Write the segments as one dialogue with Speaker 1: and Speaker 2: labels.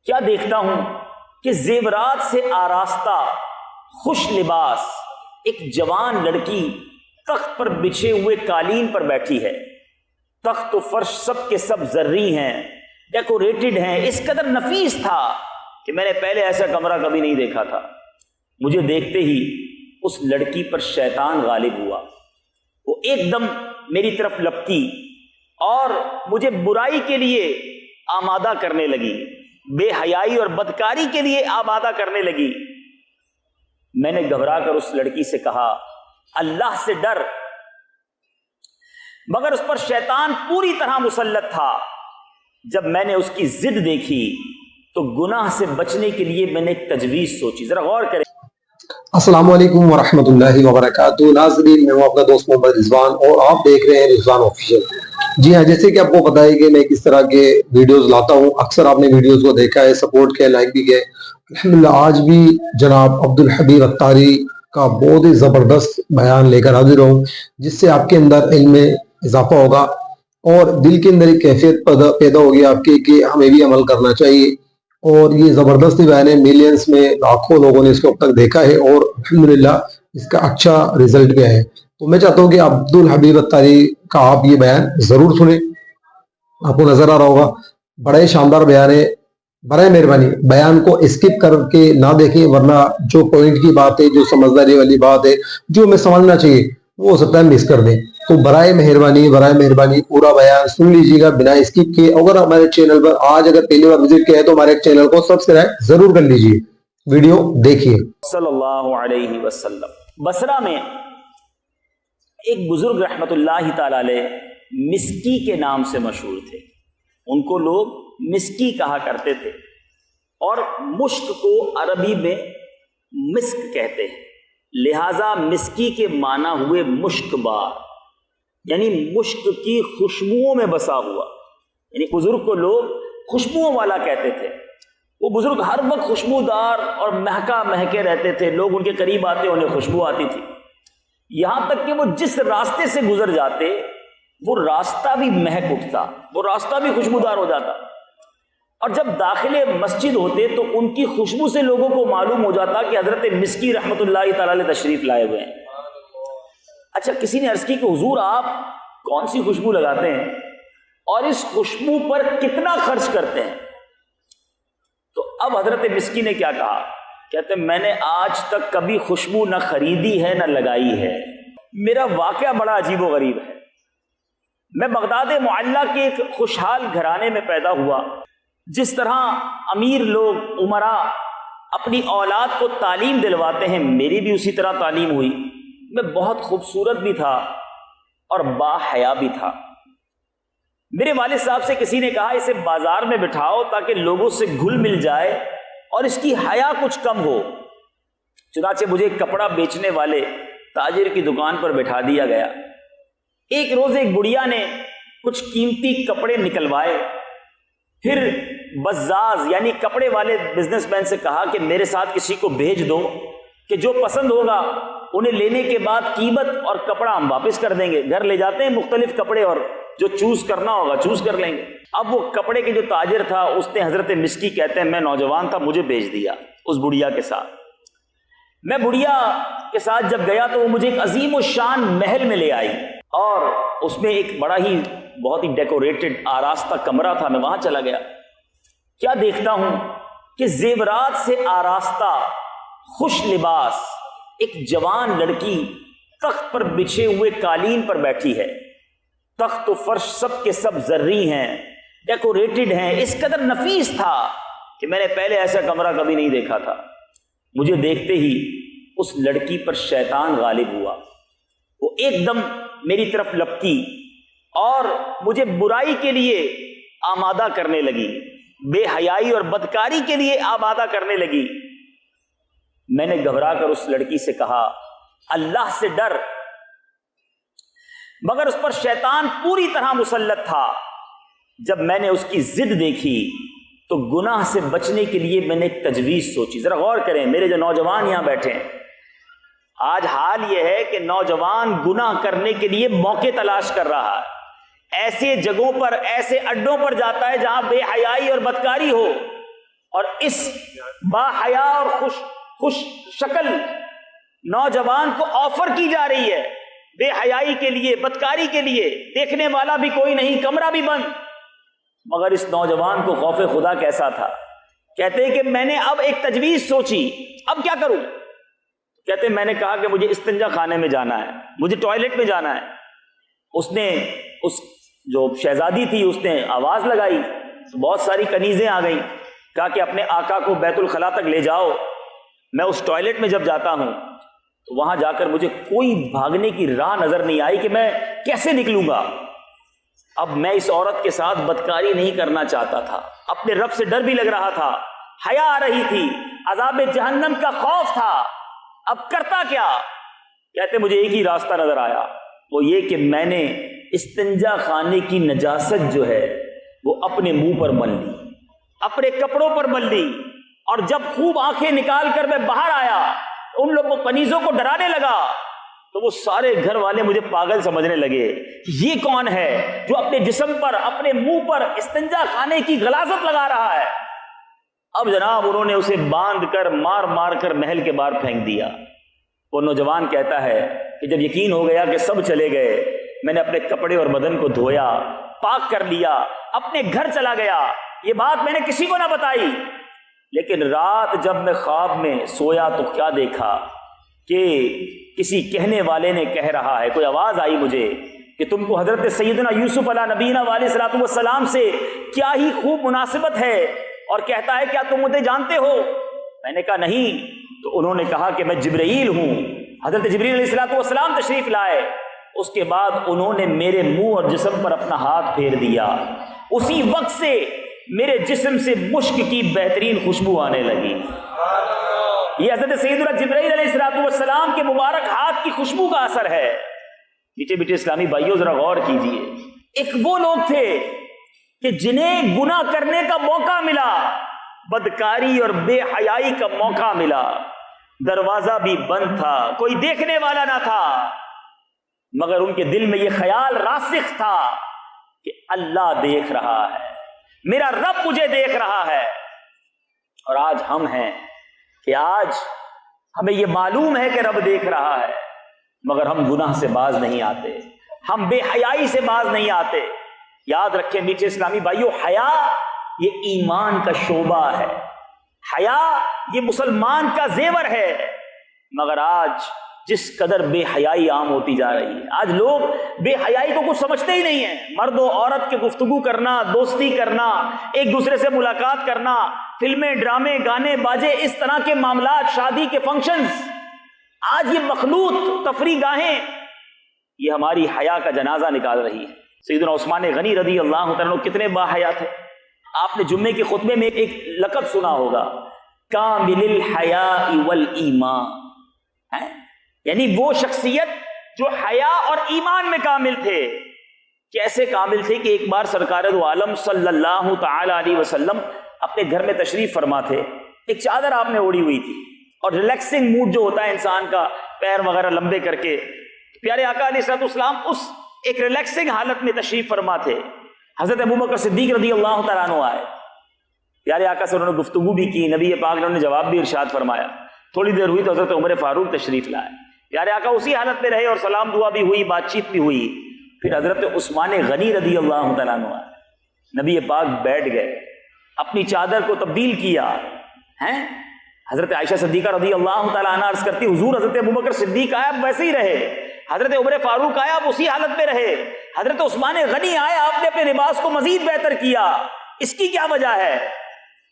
Speaker 1: کیا دیکھتا ہوں کہ زیورات سے آراستہ خوش لباس ایک جوان لڑکی تخت پر بچھے ہوئے قالین پر بیٹھی ہے۔ تخت و فرش سب کے سب زرعی ہیں، ڈیکوریٹڈ ہیں، اس قدر نفیس تھا کہ میں نے پہلے ایسا کمرہ کبھی نہیں دیکھا تھا۔ مجھے دیکھتے ہی اس لڑکی پر شیطان غالب ہوا، وہ ایک دم میری طرف لپکی اور مجھے برائی کے لیے آمادہ کرنے لگی، بے حیائی اور بدکاری کے لیے آمادہ کرنے لگی۔ میں نے گھبرا کر اس لڑکی سے کہا اللہ سے ڈر، مگر اس پر شیطان پوری طرح مسلط تھا۔ جب میں نے اس کی ضد دیکھی تو گناہ سے بچنے کے لیے میں نے ایک تجویز سوچی، ذرا غور کریں۔
Speaker 2: السلام علیکم ورحمۃ اللہ وبرکاتہ۔ ناظرین، میں ہوں اپنا دوست محمد رضوان اور آپ دیکھ رہے ہیں رضوان آفیشیل۔ جی ہاں، جیسے کہ آپ کو پتا ہے کہ میں کس طرح کے ویڈیوز لاتا ہوں، اکثر آپ نے ویڈیوز کو دیکھا ہے، سپورٹ کیا، لائک بھی کیا۔ الحمدللہ آج بھی جناب عبدالحبیب اتاری کا بہت ہی زبردست بیان لے کر حاضر ہوں، جس سے آپ کے اندر علم میں اضافہ ہوگا اور دل کے اندر ایک کیفیت پیدا ہوگی آپ کی کہ ہمیں بھی عمل کرنا چاہیے۔ اور یہ زبردست بیان ہے، ملینز میں لاکھوں لوگوں نے اس کو اب تک دیکھا ہے اور الحمدللہ اس کا اچھا رزلٹ بھی ہے۔ تو میں چاہتا ہوں کہ عبدالحبیب اتاری کا آپ یہ بیان ضرور سنیں، آپ کو نظر آ رہا ہوگا، بڑا ہی شاندار بیان ہے۔ برائے مہربانی بیان کو اسکپ کر کے نہ دیکھیں، ورنہ جو پوائنٹ کی بات ہے، جو سمجھداری والی بات ہے، جو ہمیں سمجھنا چاہیے، وہ ہو سکتا ہے مس کر دیں۔ تو برائے مہربانی پورا بیان سن لیجیے گا بنا اسکپ کے۔ اگر ہمارے چینل پر آج اگر پہلی بار وزٹ کیا ہے تو ہمارے چینل کو سبسکرائب ضرور کر لیجیے۔ ویڈیو دیکھیے۔
Speaker 1: صلی اللہ علیہ وسلم۔ بصرہ میں ایک بزرگ رحمت اللہ تعالی علیہ مسکی کے نام سے مشہور تھے، ان کو لوگ مسکی کہا کرتے تھے، اور مشک کو عربی میں مسک کہتے ہیں، لہذا مسکی کے معنی ہوئے مشک بار، یعنی مشک کی خوشبوؤں میں بسا ہوا، یعنی بزرگ کو لوگ خوشبوؤں والا کہتے تھے۔ وہ بزرگ ہر وقت خوشبودار اور مہکے رہتے تھے، لوگ ان کے قریب آتے انہیں خوشبو آتی تھی، یہاں تک کہ وہ جس راستے سے گزر جاتے وہ راستہ بھی مہک اٹھتا، وہ راستہ بھی خوشبودار ہو جاتا، اور جب داخل مسجد ہوتے تو ان کی خوشبو سے لوگوں کو معلوم ہو جاتا کہ حضرت مسکی رحمت اللہ تعالی علیہ تشریف لائے ہوئے ہیں۔ اچھا، کسی نے عرض کی کہ حضور آپ کون سی خوشبو لگاتے ہیں اور اس خوشبو پر کتنا خرچ کرتے ہیں؟ تو اب حضرت مسکی نے کیا کہا؟ کہتے ہیں میں نے آج تک کبھی خوشبو نہ خریدی ہے نہ لگائی ہے، میرا واقعہ بڑا عجیب و غریب ہے۔ میں بغداد معلیٰ کے ایک خوشحال گھرانے میں پیدا ہوا، جس طرح امیر لوگ، امراء اپنی اولاد کو تعلیم دلواتے ہیں، میری بھی اسی طرح تعلیم ہوئی۔ میں بہت خوبصورت بھی تھا اور با حیا بھی تھا۔ میرے والد صاحب سے کسی نے کہا اسے بازار میں بٹھاؤ تاکہ لوگوں سے گھل مل جائے اور اس کی حیا کچھ کم ہو۔ چنانچہ مجھے کپڑا بیچنے والے تاجر کی دکان پر بٹھا دیا گیا۔ ایک روز ایک بڑھیا نے کچھ قیمتی کپڑے نکلوائے، پھر بزاز یعنی کپڑے والے بزنس مین سے کہا کہ میرے ساتھ کسی کو بھیج دو کہ جو پسند ہوگا انہیں لینے کے بعد قیمت اور کپڑا ہم واپس کر دیں گے۔ گھر لے جاتے ہیں مختلف کپڑے اور جو چوز کرنا ہوگا چوز کر لیں گے۔ اب وہ کپڑے کے جو تاجر تھا اس نے حضرت مسکی کہتے ہیں میں نوجوان تھا، مجھے بھیج دیا اس بڑھیا کے ساتھ۔ میں بڑھیا کے ساتھ جب گیا تو وہ مجھے ایک عظیم الشان محل میں لے آئی، اور اس میں ایک بڑا ہی بہت ہی ڈیکوریٹڈ آراستہ کمرہ تھا۔ میں وہاں چلا گیا، کیا دیکھتا ہوں کہ زیورات سے آراستہ خوش لباس ایک جوان لڑکی تخت پر بچھے ہوئے قالین پر بیٹھی ہے۔ تخت و فرش سب کے سب زرعی ہیں، ڈیکوریٹڈ ہیں، اس قدر نفیس تھا کہ میں نے پہلے ایسا کمرہ کبھی نہیں دیکھا تھا۔ مجھے دیکھتے ہی اس لڑکی پر شیطان غالب ہوا، وہ ایک دم میری طرف لپکی اور مجھے برائی کے لیے آمادہ کرنے لگی، بے حیائی اور بدکاری کے لیے آمادہ کرنے لگی۔ میں نے گھبرا کر اس لڑکی سے کہا اللہ سے ڈر، مگر اس پر شیطان پوری طرح مسلط تھا۔ جب میں نے اس کی ضد دیکھی تو گناہ سے بچنے کے لیے میں نے ایک تجویز سوچی۔ ذرا غور کریں، میرے جو نوجوان یہاں بیٹھے ہیں، آج حال یہ ہے کہ نوجوان گناہ کرنے کے لیے موقع تلاش کر رہا ہے، ایسے جگہوں پر، ایسے اڈوں پر جاتا ہے جہاں بے حیائی اور بدکاری ہو، اور اس با حیا اور خوش شکل نوجوان کو آفر کی جا رہی ہے بے حیائی کے لیے، بدکاری کے لیے، دیکھنے والا بھی کوئی نہیں، کمرہ بھی بند. مگر اس نوجوان کو خوف خدا کیسا تھا. کہتے ہیں کہ میں نے اب ایک تجویز سوچی، اب کیا کروں. کہتے ہیں میں نے کہا کہ مجھے استنجا خانے میں جانا ہے، مجھے ٹوائلٹ میں جانا ہے. اس نے اس جو شہزادی تھی اس نے آواز لگائی، بہت ساری کنیزیں آ گئیں، کہا کہ اپنے آقا کو بیت الخلا تک لے جاؤ. میں اس ٹوائلٹ میں جب جاتا ہوں تو وہاں جا کر مجھے کوئی بھاگنے کی راہ نظر نہیں آئی کہ میں کیسے نکلوں گا. اب میں اس عورت کے ساتھ بدکاری نہیں کرنا چاہتا تھا، اپنے رب سے ڈر بھی لگ رہا تھا، حیا آ رہی تھی، عذاب جہنم کا خوف تھا. اب کرتا کیا؟ کہتے مجھے ایک ہی راستہ نظر آیا، وہ یہ کہ میں نے استنجا خانے کی نجاست جو ہے وہ اپنے منہ پر مل لی، اپنے کپڑوں پر مل لی. اور جب خوب آنکھیں نکال کر میں باہر آیا، ان لوگوں کنیزوں کو ڈرانے لگا تو وہ سارے گھر والے مجھے پاگل سمجھنے لگے کہ یہ کون ہے جو اپنے جسم پر، اپنے منہ پر استنجا خانے کی غلاظت لگا رہا ہے. اب جناب انہوں نے اسے باندھ کر مار مار کر محل کے باہر پھینک دیا. وہ نوجوان کہتا ہے کہ جب یقین ہو گیا کہ سب چلے گئے، میں نے اپنے کپڑے اور بدن کو دھویا، پاک کر لیا، اپنے گھر چلا گیا. یہ بات میں نے کسی کو نہ بتائی. لیکن رات جب میں خواب میں سویا تو کیا دیکھا کہ کسی کہنے والے نے کہہ رہا ہے، کوئی آواز آئی مجھے کہ تم کو حضرت سیدنا یوسف علیہ نبینا علیہ الصلوۃ والسلام سے کیا ہی خوب مناسبت ہے، اور کہتا ہے کیا تم مجھے جانتے ہو؟ میں نے کہا نہیں. تو انہوں نے کہا کہ میں جبرائیل ہوں. حضرت جبرائیل علیہ الصلوۃ والسلام تشریف لائے. اس کے بعد انہوں نے میرے منہ اور جسم پر اپنا ہاتھ پھیر دیا. اسی وقت سے میرے جسم سے مشک کی بہترین خوشبو آنے لگی. یہ حضرت سیدنا جبرائیل علیہ الصلوۃ والسلام کے مبارک ہاتھ کی خوشبو کا اثر ہے. میٹھے میٹھے اسلامی بھائیوں ذرا غور کیجئے. ایک وہ لوگ تھے کہ جنہیں گناہ کرنے کا موقع ملا، بدکاری اور بے حیائی کا موقع ملا، دروازہ بھی بند تھا، کوئی دیکھنے والا نہ تھا، مگر ان کے دل میں یہ خیال راسخ تھا کہ اللہ دیکھ رہا ہے، میرا رب مجھے دیکھ رہا ہے. اور آج ہم ہیں کہ آج ہمیں یہ معلوم ہے کہ رب دیکھ رہا ہے، مگر ہم گناہ سے باز نہیں آتے، ہم بے حیائی سے باز نہیں آتے. یاد رکھیں میٹھے اسلامی بھائیوں، حیا یہ ایمان کا شعبہ ہے، حیا یہ مسلمان کا زیور ہے. مگر آج جس قدر بے حیائی عام ہوتی جا رہی ہے، آج لوگ بے حیائی کو کچھ سمجھتے ہی نہیں ہیں. مرد و عورت کے گفتگو کرنا، دوستی کرنا، ایک دوسرے سے ملاقات کرنا، فلمیں، ڈرامے، گانے، باجے، اس طرح کے معاملات، شادی کے فنکشنز، آج یہ مخلوط تفریح گاہیں یہ ہماری حیا کا جنازہ نکال رہی ہے. سیدنا عثمان غنی رضی اللہ عنہ کتنے با حیا تھے. آپ نے جمعے کے خطبے میں ایک لقب سنا ہوگا، کامل الحیاء والایمان، یعنی وہ شخصیت جو حیا اور ایمان میں کامل تھے. کیسے کامل تھے کہ ایک بار سرکار دو عالم صلی اللہ تعالی علیہ وسلم اپنے گھر میں تشریف فرما تھے. ایک چادر آپ نے اوڑھی ہوئی تھی اور ریلیکسنگ موڈ جو ہوتا ہے انسان کا، پیر وغیرہ لمبے کر کے، پیارے آقا علیہ الصلوۃ والسلام اس ایک ریلیکسنگ حالت میں تشریف فرما تھے. حضرت ابوبکر صدیق رضی اللہ تعالیٰ عنہ آئے، پیارے آقا سے انہوں نے گفتگو بھی کی، نبی پاک نے انہوں نے جواب بھی ارشاد فرمایا. تھوڑی دیر ہوئی تو حضرت عمر فاروق تشریف لائے. پیارے آقا اسی حالت میں رہے اور سلام دعا بھی ہوئی، بات چیت بھی ہوئی. پھر حضرت عثمان غنی رضی اللہ تعالیٰ عنہ آئے، نبی پاک بیٹھ گئے، اپنی چادر کو تبدیل کیا. حضرت عائشہ صدیقہ رضی اللہ تعالیٰ عنہ عرض کرتی حضور حضرت ابوبکر صدیق آیا آپ ویسے ہی رہے، حضرت عمر فاروق آیا آپ اسی حالت میں رہے، حضرت عثمان غنی آیا آپ نے اپنے لباس کو مزید بہتر کیا، اس کی کیا وجہ ہے؟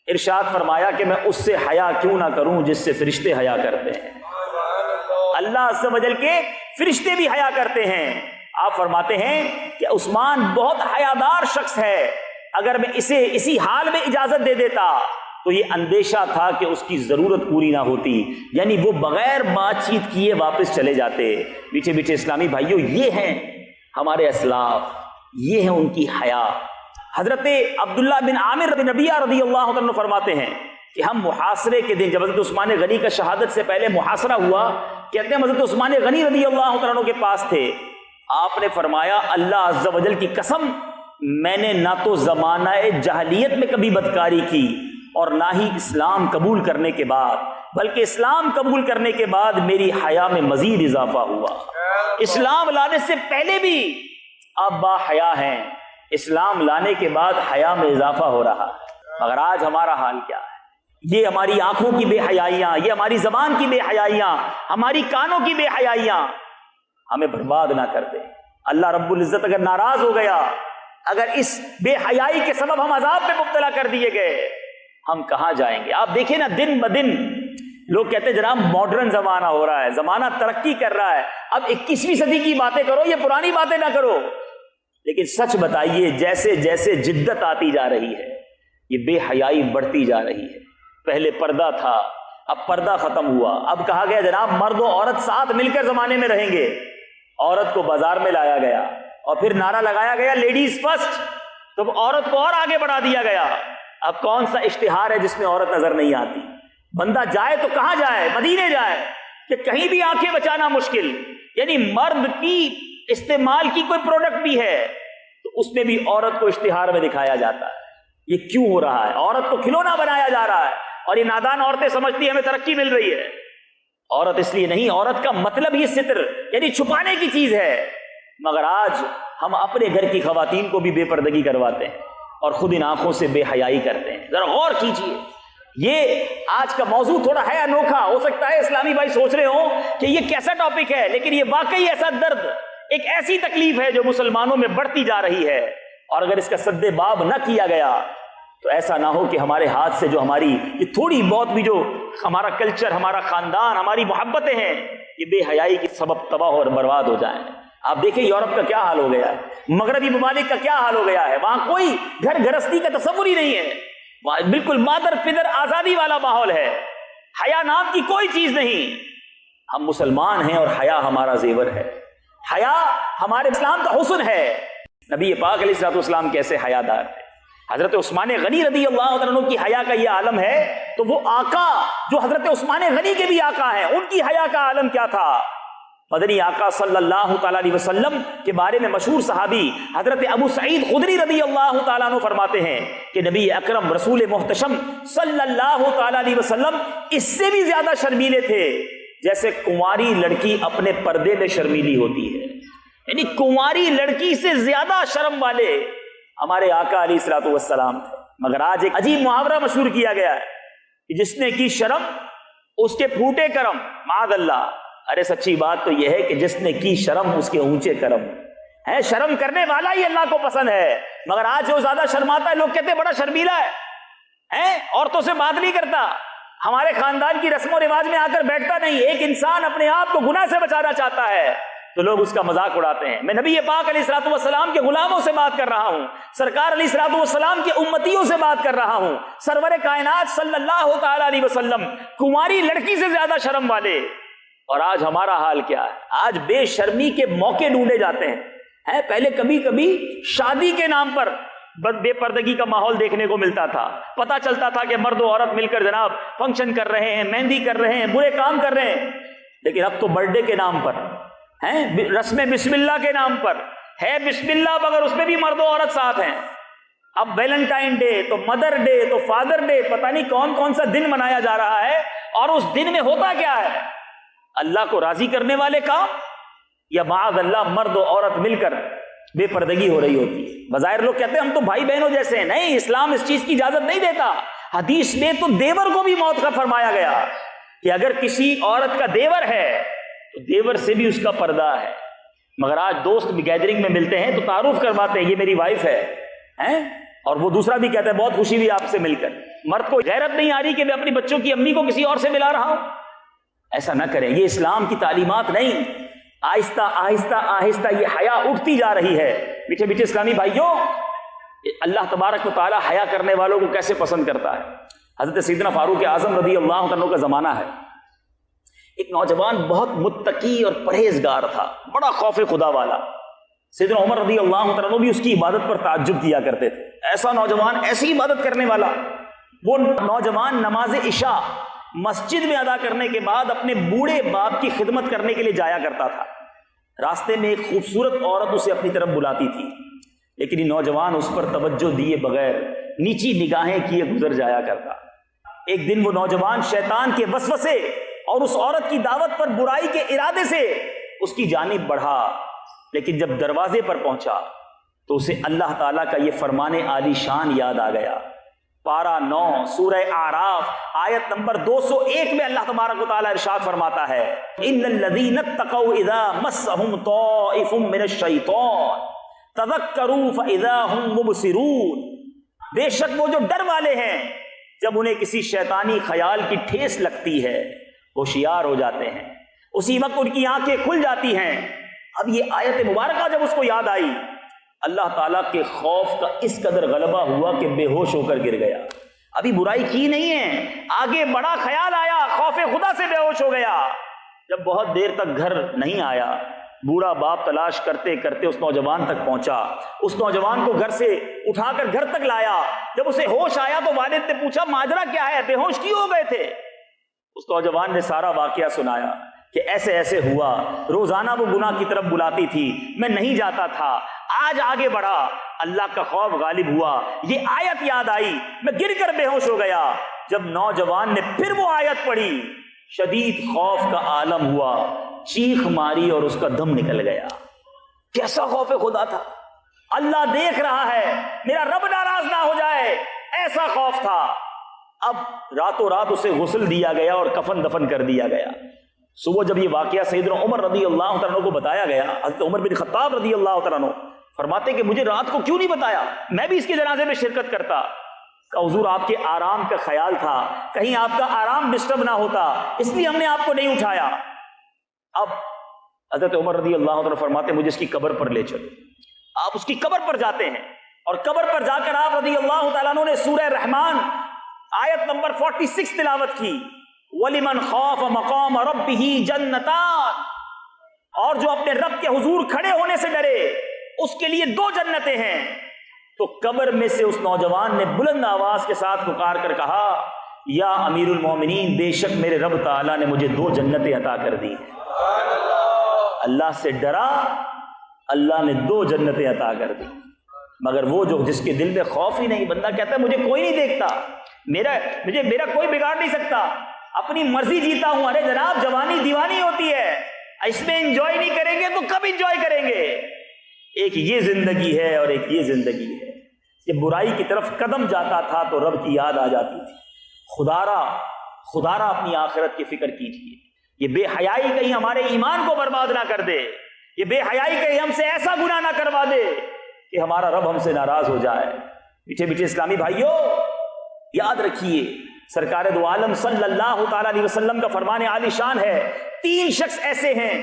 Speaker 1: ارشاد فرمایا کہ میں اس سے حیا کیوں نہ کروں جس سے فرشتے حیا کرتے ہیں. اللہ عز و جل کے فرشتے بھی حیا کرتے ہیں. آپ فرماتے ہیں کہ عثمان بہت حیادار شخص ہے، اگر میں اسے اسی حال میں اجازت دے دیتا تو یہ اندیشہ تھا کہ اس کی ضرورت پوری نہ ہوتی، یعنی وہ بغیر بات چیت کیے واپس چلے جاتے. میٹھے میٹھے اسلامی بھائیوں، یہ ہیں ہمارے اسلاف، یہ ہیں ان کی حیا. حضرت عبداللہ بن عامر بن ربیعہ رضی اللہ عنہ فرماتے ہیں کہ ہم محاصرے کے دن جب حضرت عثمان غنی کا شہادت سے پہلے محاصرہ ہوا، کہتے ہیں حضرت عثمان غنی رضی اللہ عنہ کے پاس تھے. آپ نے فرمایا اللہ عز و جل کی قسم، میں نے نہ تو زمانہ جاہلیت میں کبھی بدکاری کی اور نہ ہی اسلام قبول کرنے کے بعد، بلکہ اسلام قبول کرنے کے بعد میری حیا میں مزید اضافہ ہوا۔ اسلام لانے سے پہلے بھی آپ با حیا ہیں، اسلام لانے کے بعد حیا میں اضافہ ہو رہا ہے۔ مگر آج ہمارا حال کیا ہے؟ یہ ہماری آنکھوں کی بے حیائیاں، یہ ہماری زبان کی بے حیائیاں، ہماری کانوں کی بے حیائیاں ہمیں برباد نہ کر دیں۔ اللہ رب العزت اگر ناراض ہو گیا، اگر اس بے حیائی کے سبب ہم عذاب میں مبتلا کر دیے گئے، ہم کہاں جائیں گے؟ آپ دیکھیں نا، دن بدن لوگ کہتے ہیں جناب ماڈرن زمانہ ہو رہا ہے، زمانہ ترقی کر رہا ہے، اب 21ویں صدی کی باتیں کرو، یہ پرانی باتیں نہ کرو۔ لیکن سچ بتائیے، جیسے جیسے جدت آتی جا رہی ہے، یہ بے حیائی بڑھتی جا رہی ہے۔ پہلے پردہ تھا، اب پردہ ختم ہوا، اب کہا گیا جناب مرد و عورت ساتھ مل کر زمانے میں رہیں گے۔ عورت کو بازار میں لایا گیا اور پھر نعرہ لگایا گیا لیڈیز فرسٹ، تو عورت کو اور آگے بڑھا دیا گیا۔ اب کون سا اشتہار ہے جس میں عورت نظر نہیں آتی؟ بندہ جائے تو کہاں جائے؟ مدینے جائے کہ کہیں بھی آنکھیں بچانا مشکل۔ یعنی مرد کی استعمال کی کوئی پروڈکٹ بھی ہے تو اس میں بھی عورت کو اشتہار میں دکھایا جاتا ہے۔ یہ کیوں ہو رہا ہے؟ عورت کو کھلونا بنایا جا رہا ہے، اور یہ نادان عورتیں سمجھتی ہیں ہمیں ترقی مل رہی ہے۔ عورت اس لیے نہیں، عورت کا مطلب ہی ستر یعنی چھپانے کی چیز ہے۔ مگر آج ہم اپنے گھر کی خواتین کو بھی بے پردگی کرواتے ہیں اور خود ان آنکھوں سے بے حیائی کرتے ہیں۔ ذرا غور کیجئے، یہ آج کا موضوع تھوڑا ہے انوکھا، ہو سکتا ہے اسلامی بھائی سوچ رہے ہوں کہ یہ کیسا ٹاپک ہے، لیکن یہ واقعی ایسا درد، ایک ایسی تکلیف ہے جو مسلمانوں میں بڑھتی جا رہی ہے، اور اگر اس کا سد باب نہ کیا گیا تو ایسا نہ ہو کہ ہمارے ہاتھ سے جو ہماری یہ تھوڑی بہت بھی جو ہمارا کلچر، ہمارا خاندان، ہماری محبتیں ہیں، یہ بے حیائی کے سبب تباہ اور برباد ہو جائیں۔ آپ دیکھیں یورپ کا کیا حال ہو گیا ہے، مغربی ممالک کا کیا حال ہو گیا ہے، وہاں کوئی گھر گھرستی کا تصور ہی نہیں ہے، وہاں بالکل مادر پدر آزادی والا ماحول ہے، حیا نام کی کوئی چیز نہیں۔ ہم مسلمان ہیں اور حیا ہمارا زیور ہے، حیا ہمارے اسلام کا حسن ہے۔ نبی پاک علیہ الصلوۃ والسلام کیسے حیا دار تھے۔ حضرت عثمان غنی رضی اللہ عنہ کی حیا کا یہ عالم ہے، تو وہ آقا جو حضرت عثمان غنی کے بھی آقا ہیں، ان کی حیا کا عالم کیا تھا؟ مدنی آقا صلی اللہ تعالیٰ علیہ وسلم کے بارے میں مشہور صحابی حضرت ابو سعید خدری رضی اللہ تعالیٰ عنہ فرماتے ہیں کہ نبی اکرم رسول محتشم صلی اللہ تعالیٰ علیہ وسلم اس سے بھی زیادہ شرمیلے تھے جیسے کنواری لڑکی اپنے پردے میں شرمیلی ہوتی ہے۔ یعنی کنواری لڑکی سے زیادہ شرم والے ہمارے آقا علیہ الصلوۃ والسلام تھے۔ مگر آج ایک عجیب محاورہ مشہور کیا گیا ہے کہ جس نے کی شرم اس کے پھوٹے کرم، معاذ اللہ۔ ارے سچی بات تو یہ ہے کہ جس نے کی شرم اس کے اونچے کرم ہے۔ شرم کرنے والا ہی اللہ کو پسند ہے، مگر آج جو زیادہ شرماتا ہے لوگ کہتے ہیں بڑا شرمیلا ہے، عورتوں سے بات نہیں کرتا، ہمارے خاندان کی رسم و رواج میں آ کر بیٹھتا نہیں۔ ایک انسان اپنے آپ کو گناہ سے بچانا چاہتا ہے تو لوگ اس کا مذاق اڑاتے ہیں۔ میں نبی پاک علیہ الصلوۃ والسلام کے غلاموں سے بات کر رہا ہوں، سرکار علیہ الصلوۃ والسلام کے امتیوں سے بات کر رہا ہوں۔ سرور کائنات صلی اللہ تعالی علیہ وسلم کنواری لڑکی سے زیادہ شرم والے، اور آج ہمارا حال کیا ہے؟ آج بے شرمی کے موقع ڈھونڈے جاتے ہیں۔ پہلے کبھی کبھی شادی کے نام پر بے پردگی کا ماحول دیکھنے کو ملتا تھا، پتہ چلتا تھا کہ مرد و عورت مل کر جناب فنکشن کر رہے ہیں، مہندی کر رہے ہیں، برے کام کر رہے ہیں۔ لیکن اب تو برتھ ڈے کے نام پر رسم بسم اللہ کے نام پر ہے بسم اللہ، مگر اس میں بھی مرد و عورت ساتھ ہیں۔ اب ویلنٹائن ڈے تو مدر ڈے تو فادر ڈے، پتہ نہیں کون کون سا دن منایا جا رہا ہے، اور اس دن میں ہوتا کیا ہے؟ اللہ کو راضی کرنے والے کام، یا معاذ اللہ مرد و عورت مل کر بے پردگی ہو رہی ہوتی ہے۔ بظاہر لوگ کہتے ہیں ہم تو بھائی بہنوں جیسے ہیں، نہیں، اسلام اس چیز کی اجازت نہیں دیتا۔ حدیث میں تو دیور کو بھی موت کا فرمایا گیا کہ اگر کسی عورت کا دیور ہے تو دیور سے بھی اس کا پردہ ہے۔ مگر آج دوست بھی گیدرنگ میں ملتے ہیں تو تعارف کرواتے ہیں یہ میری وائف ہے، اور وہ دوسرا بھی کہتا ہے بہت خوشی ہوئی آپ سے مل کر۔ مرد کو غیرت نہیں آ رہی کہ میں اپنی بچوں کی امی کو کسی اور سے ملا رہا ہوں؟ ایسا نہ کریں، یہ اسلام کی تعلیمات نہیں۔ آہستہ آہستہ آہستہ یہ حیا اٹھتی جا رہی ہے۔ میٹھے میٹھے اسلامی بھائیوں، اللہ تبارک و تعالی حیا کرنے والوں کو کیسے پسند کرتا ہے۔ حضرت سیدنا فاروق اعظم رضی اللہ عنہ کا زمانہ ہے، ایک نوجوان بہت متقی اور پرہیزگار تھا، بڑا خوف خدا والا۔ سیدنا عمر رضی اللہ عنہ بھی اس کی عبادت پر تعجب کیا کرتے تھے، ایسا نوجوان، ایسی عبادت کرنے والا۔ وہ نوجوان نماز عشاء مسجد میں ادا کرنے کے بعد اپنے بوڑھے باپ کی خدمت کرنے کے لیے جایا کرتا تھا۔ راستے میں ایک خوبصورت عورت اسے اپنی طرف بلاتی تھی، لیکن یہ نوجوان اس پر توجہ دیے بغیر نیچی نگاہیں کیے گزر جایا کرتا۔ ایک دن وہ نوجوان شیطان کے وسوسے اور اس عورت کی دعوت پر برائی کے ارادے سے اس کی جانب بڑھا، لیکن جب دروازے پر پہنچا تو اسے اللہ تعالیٰ کا یہ فرمان عالی شان یاد آ گیا۔ پارہ 9 سورہ اعراف آیت نمبر 201 میں اللہ تبارک و تعالیٰ ارشاد فرماتا ہے ان الذین اتقوا اذا مسهم طائف من الشیطان تذکروا فاذا هم مبصرون، بے شک وہ جو ڈر والے ہیں جب انہیں کسی شیطانی خیال کی ٹھیس لگتی ہے ہوشیار ہو جاتے ہیں، اسی وقت ان کی آنکھیں کھل جاتی ہیں۔ اب یہ آیت مبارکہ جب اس کو یاد آئی، اللہ تعالیٰ کے خوف کا اس قدر غلبہ ہوا کہ بے ہوش ہو کر گر گیا۔ ابھی برائی کی نہیں ہے، آگے بڑا خیال آیا، خوف خدا سے بے ہوش ہو گیا۔ جب بہت دیر تک گھر نہیں آیا، بوڑھا باپ تلاش کرتے کرتے اس نوجوان تک پہنچا، اس نوجوان کو گھر سے اٹھا کر گھر تک لایا۔ جب اسے ہوش آیا تو والد نے پوچھا ماجرا کیا ہے، بے ہوش کیوں ہو گئے تھے؟ اس نوجوان نے سارا واقعہ سنایا کہ ایسے ایسے ہوا، روزانہ وہ گناہ کی طرف بلاتی تھی، میں نہیں جاتا تھا، آج آگے بڑھا، اللہ کا خوف غالب ہوا، یہ آیت یاد آئی، میں گر کر بے ہوش ہو گیا۔ جب نوجوان نے پھر وہ آیت پڑھی، شدید خوف کا عالم ہوا، چیخ ماری اور اس کا دم نکل گیا۔ کیسا خوف خدا تھا، اللہ دیکھ رہا ہے، میرا رب ناراض نہ ہو جائے، ایسا خوف تھا۔ اب راتوں رات اسے غسل دیا گیا اور کفن دفن کر دیا گیا۔ صبح جب یہ واقعہ سیدنا عمر رضی اللہ تعالیٰ عنہ کو بتایا گیا، حضرت عمر بن خطاب رضی اللہ تعالیٰ عنہ فرماتے کہ مجھے رات کو کیوں نہیں بتایا، میں بھی اس کے جنازے میں شرکت کرتا۔ کہ حضور آپ کے آرام کا خیال تھا، کہیں آپ کا آرام ڈسٹرب نہ ہوتا، اس لیے ہم نے آپ کو نہیں اٹھایا۔ اب حضرت عمر رضی اللہ عنہ فرماتے مجھے اس کی قبر پر لے چلو۔ آپ اس کی قبر پر جاتے ہیں اور قبر پر جا کر آپ رضی اللہ تعالیٰ عنہ نے سورہ رحمان آیت نمبر 46 تلاوت کی، وَلِمَنْ خَافَ مَقَامَ رَبِّهِ جَنَّتَانِ، اور جو اپنے رب کے حضور کھڑے ہونے سے ڈرے اس کے لیے 2 جنتیں ہیں۔ تو قبر میں سے اس نوجوان نے بلند آواز کے ساتھ پکار کر کہا یا امیر المومنین، بے شک میرے رب تعالیٰ نے مجھے 2 جنتیں عطا کر دی۔ اللہ سے ڈرا، اللہ نے 2 جنتیں عطا کر دی۔ مگر وہ جو جس کے دل میں خوف ہی نہیں، بندہ کہتا ہے مجھے کوئی نہیں دیکھتا، میرا کوئی بگاڑ نہیں سکتا، اپنی مرضی جیتا ہوں۔ ارے جناب، جوانی دیوانی ہوتی ہے، اس میں انجوائے نہیں کریں گے تو کب انجوائے کریں گے؟ ایک یہ زندگی ہے اور ایک یہ زندگی ہے۔ کہ برائی کی طرف قدم جاتا تھا تو رب کی یاد آ جاتی تھی۔ خدارا اپنی آخرت کی فکر کیجیے۔ یہ بے حیائی کہیں ہمارے ایمان کو برباد نہ کر دے، یہ بے حیائی کہیں ہم سے ایسا گناہ نہ کروا دے کہ ہمارا رب ہم سے ناراض ہو جائے۔ میٹھے میٹھے اسلامی بھائیوں، یاد رکھیے سرکار دو عالم صلی اللہ تعالی علیہ وسلم کا فرمان عالی شان ہے، 3 شخص ایسے ہیں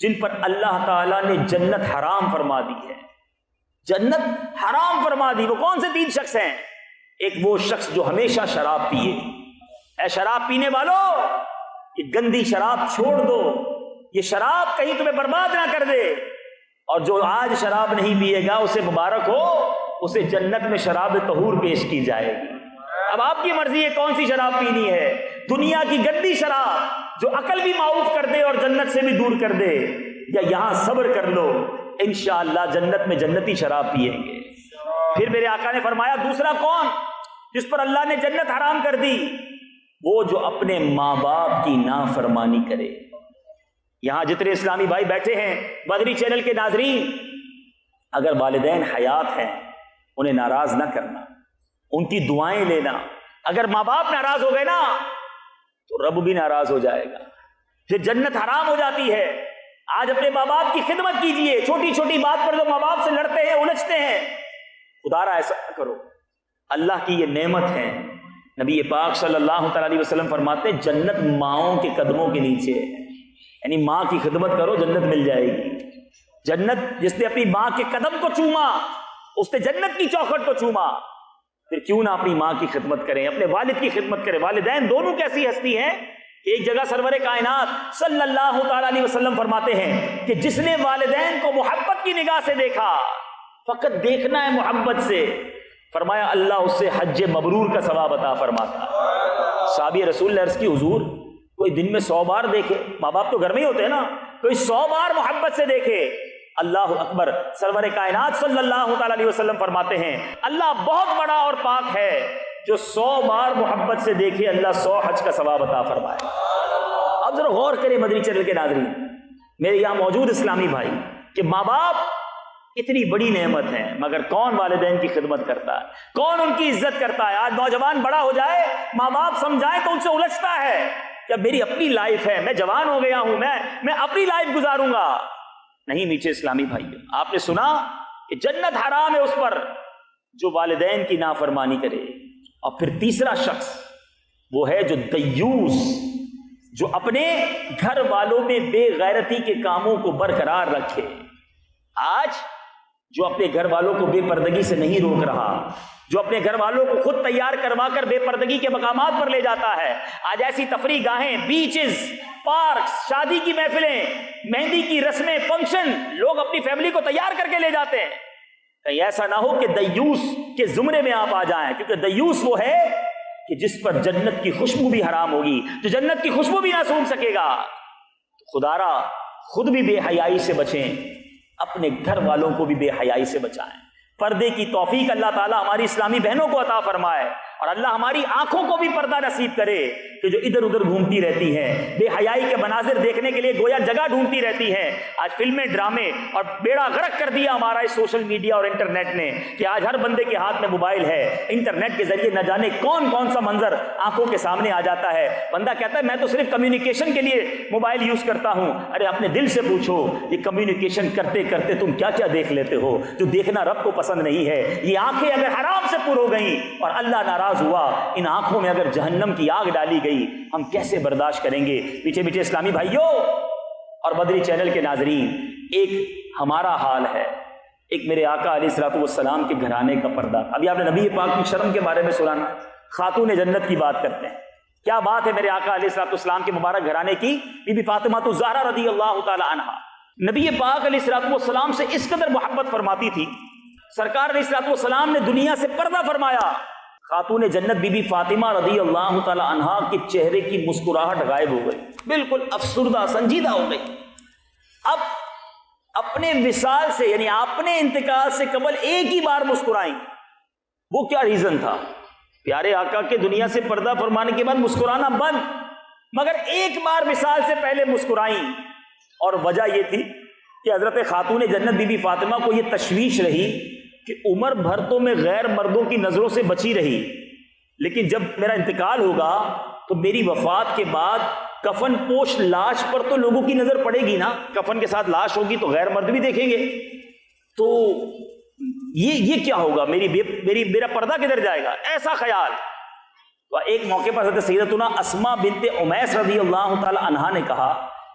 Speaker 1: جن پر اللہ تعالیٰ نے جنت حرام فرما دی ہے۔ جنت حرام فرما دی۔ وہ کون سے 3 شخص ہیں؟ ایک وہ شخص جو ہمیشہ شراب پیے۔ اے شراب پینے والوں، یہ گندی شراب چھوڑ دو، یہ شراب کہیں تمہیں برباد نہ کر دے۔ اور جو آج شراب نہیں پیے گا اسے مبارک ہو، اسے جنت میں شراب طہور پیش کی جائے گی۔ اب آپ کی مرضی ہے کون سی شراب پینی ہے، دنیا کی گندی شراب جو عقل بھی معاف کر دے اور جنت سے بھی دور کر دے، یا یہاں صبر کر لو، انشاءاللہ جنت میں جنتی شراب پیئیں گے۔ پھر میرے آقا نے فرمایا دوسرا کون جس پر اللہ نے جنت حرام کر دی؟ وہ جو اپنے ماں باپ کی نافرمانی کرے۔ یہاں جتنے اسلامی بھائی بیٹھے ہیں، بدری چینل کے ناظرین، اگر والدین حیات ہیں انہیں ناراض نہ کرنا، ان کی دعائیں لینا۔ اگر ماں باپ ناراض ہو گئے نا تو رب بھی ناراض ہو جائے گا، پھر جنت حرام ہو جاتی ہے۔ آج اپنے ماں باپ کی خدمت کیجئے، چھوٹی چھوٹی بات پر جو ماں باپ سے لڑتے ہیں الجھتے ہیں، خدا را ایسا نہ کرو۔ اللہ کی یہ نعمت ہے۔ نبی پاک صلی اللہ تعالی علیہ وسلم فرماتے ہیں جنت ماؤں کے قدموں کے نیچے ہے، یعنی ماں کی خدمت کرو جنت مل جائے گی۔ جنت جس نے اپنی ماں کے قدم کو چوما اس نے جنت کی چوکھٹ کو چوما، پھر کیوں نہ اپنی ماں کی خدمت کریں، اپنے والد کی خدمت کریں۔ والدین دونوں کیسی ہستی ہیں، ایک جگہ سرور کائنات صلی اللہ تعالی علیہ وسلم فرماتے ہیں کہ جس نے والدین کو محبت کی نگاہ سے دیکھا، فقط دیکھنا ہے محبت سے، فرمایا اللہ اس سے حج مبرور کا ثواب عطا فرماتا۔ صحابی رسول نے عرض کی حضور کوئی دن میں 100 بار دیکھے، ماں باپ تو گھر میں ہی ہوتے ہیں نا، کوئی 100 بار محبت سے دیکھے اللہ اکبر. سرور کائنات صلی اللہ تعالی علیہ وسلم فرماتے ہیں اللہ بہت بڑا اور پاک ہے، جو 100 بار محبت سے دیکھے اللہ 100 حج کا ثواب عطا فرمائے. اب ذرا غور کریں مدنی چینل کے ناظرین، میرے یہاں موجود اسلامی بھائی، کہ ماں باپ اتنی بڑی نعمت ہے، مگر کون والدین کی خدمت کرتا ہے، کون ان کی عزت کرتا ہے؟ آج نوجوان بڑا ہو جائے، ماں باپ سمجھائیں تو ان سے الجھتا ہے کہ میری اپنی لائف ہے، میں جوان ہو گیا ہوں، میں اپنی لائف گزاروں گا. نہیں میٹھے اسلامی بھائیو، آپ نے سنا کہ جنت حرام ہے اس پر جو والدین کی نافرمانی کرے. اور پھر تیسرا شخص وہ ہے جو دیوس، جو اپنے گھر والوں میں بے غیرتی کے کاموں کو برقرار رکھے. آج جو اپنے گھر والوں کو بے پردگی سے نہیں روک رہا، جو اپنے گھر والوں کو خود تیار کروا کر بے پردگی کے مقامات پر لے جاتا ہے، آج ایسی تفریح گاہیں، بیچز، پارکس، شادی کی محفلیں، مہندی کی رسمیں، فنکشن، لوگ اپنی فیملی کو تیار کر کے لے جاتے ہیں. کہیں ایسا نہ ہو کہ دیوس کے زمرے میں آپ آ جائیں، کیونکہ دیوس وہ ہے کہ جس پر جنت کی خوشبو بھی حرام ہوگی، جو جنت کی خوشبو بھی نہ سونگھ سکے گا. خدارا خود بھی بے حیائی سے بچیں، اپنے گھر والوں کو بھی بے حیائی سے بچائیں. پردے کی توفیق اللہ تعالیٰ ہماری اسلامی بہنوں کو عطا فرمائے، اور اللہ ہماری آنکھوں کو بھی پردہ نصیب کرے کہ جو ادھر ادھر گھومتی رہتی ہیں، بے حیائی کے مناظر دیکھنے کے لیے گویا جگہ ڈھونڈتی رہتی ہیں. آج فلمیں، ڈرامے اور بیڑا غرق کر دیا ہمارا اس سوشل میڈیا اور انٹرنیٹ نے، کہ آج ہر بندے کے ہاتھ میں موبائل ہے. انٹرنیٹ کے ذریعے نہ جانے کون کون سا منظر آنکھوں کے سامنے آ جاتا ہے. بندہ کہتا ہے میں تو صرف کمیونیکیشن کے لیے موبائل یوز کرتا ہوں. ارے اپنے دل سے پوچھو، یہ کمیونیکیشن کرتے کرتے تم کیا کیا دیکھ لیتے ہو جو دیکھنا رب کو پسند نہیں ہے؟ یہ آنکھیں اگر حرام سے پر ہو گئیں اور اللہ ناراض ہوا، ان آنکھوں میں اگر جہنم کی آگ ڈالی گئی، ہم کیسے برداشت کریں گے؟ پیچھے پیچھے اسلامی بھائیوں اور بدری چینل کے ناظرین، ایک ہمارا حال ہے، ایک میرے آقا علیہ الصلوۃ والسلام کے گھرانے کا پردہ. ابھی آپ نے نبی پاک کی شرم کے بارے میں سنا، خاتون جنت کی بات کرتے ہیں. کیا بات ہے میرے آقا علیہ الصلوۃ والسلام کے مبارک گھرانے کی. بی بی فاطمہ الزہرا رضی اللہ تعالی عنہا نبی پاک علیہ الصلوۃ والسلام سے اس قدر محبت فرماتی تھی، سرکار علیہ الصلوۃ والسلام نے دنیا سے پردہ فرمایا. خاتون جنت بی بی فاطمہ رضی اللہ تعالی عنہا کے چہرے کی مسکراہٹ غائب ہو گئی، بالکل افسردہ سنجیدہ ہو گئی. اب اپنے وصال سے، یعنی اپنے انتقال سے قبل ایک ہی بار مسکرائیں. وہ کیا ریزن تھا؟ پیارے آقا کے دنیا سے پردہ فرمانے کے بعد مسکرانا بند، مگر ایک بار وصال سے پہلے مسکرائیں. اور وجہ یہ تھی کہ حضرت خاتون جنت بی بی فاطمہ کو یہ تشویش رہی کہ عمر بھر تو میں غیر مردوں کی نظروں سے بچی رہی، لیکن جب میرا انتقال ہوگا تو میری وفات کے بعد کفن پوش لاش پر تو لوگوں کی نظر پڑے گی نا، کفن کے ساتھ لاش ہوگی تو غیر مرد بھی دیکھیں گے، تو یہ کیا ہوگا، میرا پردہ کدھر جائے گا؟ ایسا خیال. تو ایک موقع پر حضرت سیدتنا اسماء بنت امیس رضی اللہ تعالی عنہا نے کہا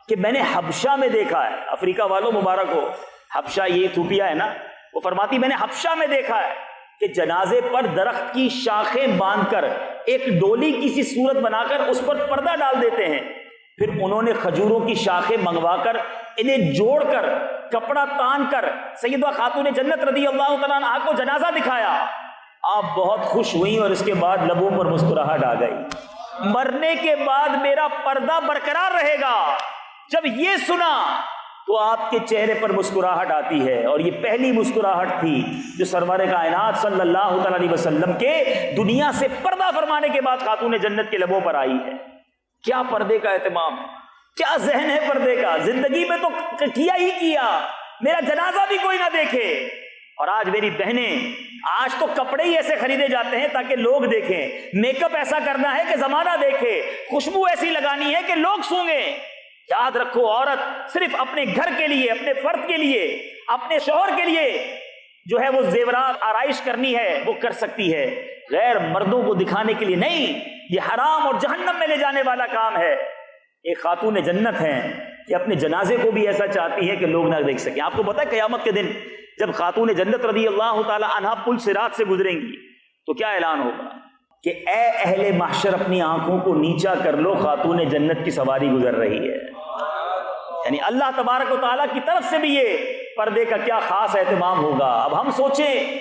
Speaker 1: کہ میں نے حبشہ میں دیکھا ہے. افریقہ والوں مبارک ہو، حبشہ یہ ایتھوپیا ہے نا. وہ فرماتی میں نے حبشہ میں دیکھا ہے کہ جنازے پر درخت کی شاخیں باندھ کر ایک ڈولی کی سی صورت بنا کر اس پر پردہ ڈال دیتے ہیں، پھر انہوں نے کھجوروں کی شاخیں منگوا کر انہیں جوڑ کر کپڑا تان کر سیدہ خاتون جنت رضی اللہ تعالیٰ عنہا کو جنازہ دکھایا. آپ بہت خوش ہوئیں اور اس کے بعد لبوں پر مسکراہٹ آ گئی. مرنے کے بعد میرا پردہ برقرار رہے گا. جب یہ سنا تو آپ کے چہرے پر مسکراہٹ آتی ہے، اور یہ پہلی مسکراہٹ تھی جو سرور کائنات صلی اللہ تعالی علیہ وسلم کے دنیا سے پردہ فرمانے کے بعد خاتون جنت کے لبوں پر آئی ہے. کیا پردے کا اہتمام ہے، کیا ذہن ہے پردے کا. زندگی میں تو کیا ہی کیا، میرا جنازہ بھی کوئی نہ دیکھے. اور آج میری بہنیں، آج تو کپڑے ہی ایسے خریدے جاتے ہیں تاکہ لوگ دیکھیں، میک اپ ایسا کرنا ہے کہ زمانہ دیکھے، خوشبو ایسی لگانی ہے کہ لوگ سونگیں. یاد رکھو، عورت صرف اپنے گھر کے لیے، اپنے فرد کے لیے، اپنے شوہر کے لیے جو ہے وہ زیورات آرائش کرنی ہے وہ کر سکتی ہے، غیر مردوں کو دکھانے کے لیے نہیں. یہ حرام اور جہنم میں لے جانے والا کام ہے. ایک خاتون جنت ہیں کہ اپنے جنازے کو بھی ایسا چاہتی ہے کہ لوگ نہ دیکھ سکیں. آپ کو پتہ ہے قیامت کے دن جب خاتون جنت رضی اللہ تعالی عنہا پل صراط سے گزریں گی تو کیا اعلان ہوگا کہ اے اہل محشر اپنی آنکھوں کو نیچا کر لو، خاتون جنت کی سواری گزر رہی ہے. یعنی اللہ تبارک و تعالیٰ کی طرف سے بھی یہ پردے کا کیا خاص اہتمام ہوگا. اب ہم سوچیں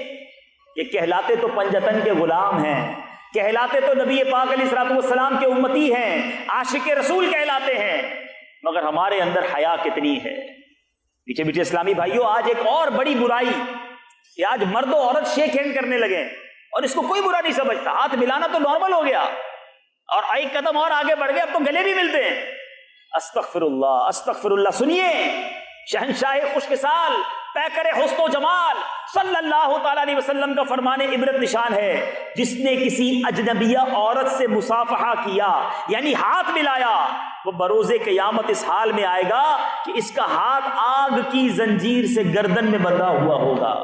Speaker 1: کہ کہلاتے تو پنجتن کے غلام ہیں، کہلاتے تو نبی پاک علیہ الصلوۃ والسلام کے امتی ہیں، عاشق رسول کہلاتے ہیں، مگر ہمارے اندر حیا کتنی ہے. پیچھے پیچھے اسلامی بھائیوں، آج ایک اور بڑی برائی کہ آج مرد و عورت شیک ہینڈ کرنے لگے ہیں اور اس کو کوئی برا نہیں سمجھتا. ہاتھ ملانا تو نارمل ہو گیا اور ایک قدم اور آگے بڑھ گئے، اب تو گلے بھی ملتے ہیں. استغفر اللہ استغفر اللہ. سنیے شہنشاہ خوش مثال پیکر حسن و جمال صلی اللہ تعالی علیہ وسلم کا فرمان عبرت نشان ہے، جس نے کسی اجنبیہ عورت سے مصافحہ کیا یعنی ہاتھ ملایا، وہ بروز قیامت اس حال میں آئے گا کہ اس کا ہاتھ آگ کی زنجیر سے گردن میں بندھا ہوا ہوگا.